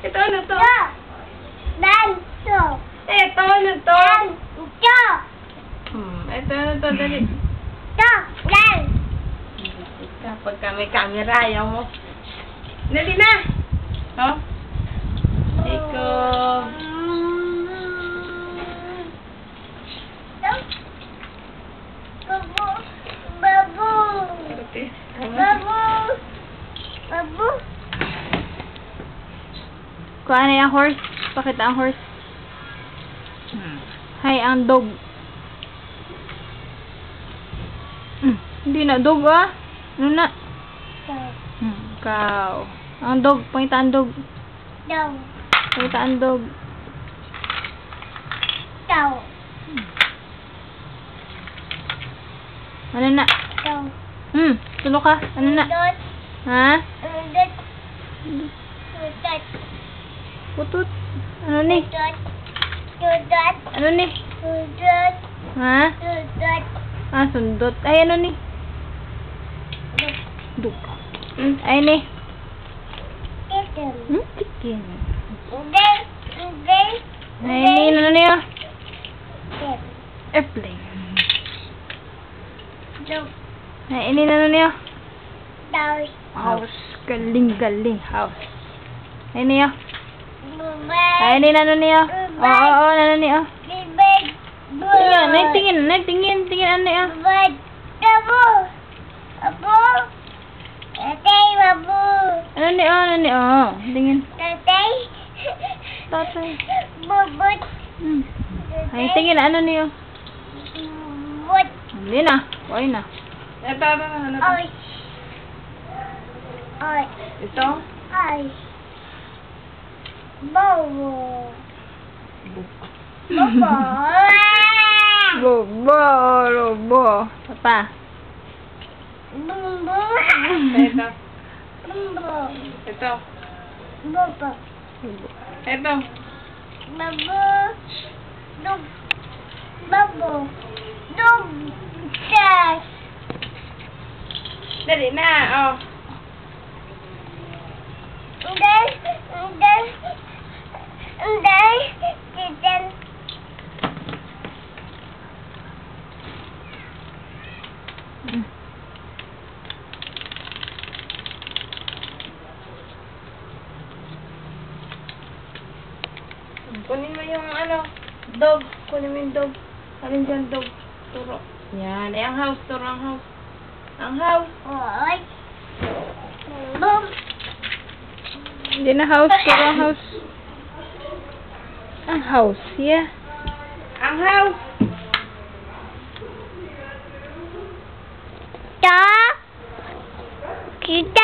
Ito, ano to? Ito, ano to? Ito, ano to? Dali. Kapag may camera, ayaw mo. Dali na! Oh? Iko. Kuha na yung horse. Pakita ang horse. Hay, ang dog. Hindi na dog ah. Ano na? Cow. Ang dog. Pakita ang dog. Pakita ang dog. Ano na? Tulo ka. Ano na? Ha? Putut. Ano ni? Ano ni? Ha? Ah, sundot. Ay, ano ni? Dug. Ay, ni? Chicken. Ay, ni? Ano ni? Airplane. Ay, ini ano niya? House. Galing. House. Ay, niya? Ay, ini ano niya? Oo, ano niya? Tingin. Tingin ano niya? Ano niya? Tingin. Tatay. Ay, tingin ano niya? Hindi na. Huwag na. Ito, ano to? Ito? Lobo. Papa. Ito. Ito. Dali na, oh. Kunin mo yung ano, dog. Kunin mo yung dog. Alin dyan, dog. Turo. Yan. Ay, ang house. Turo ang house. Ang house. Hindi na house. Turo ang house. Ang house, yeah. Ang house. Kita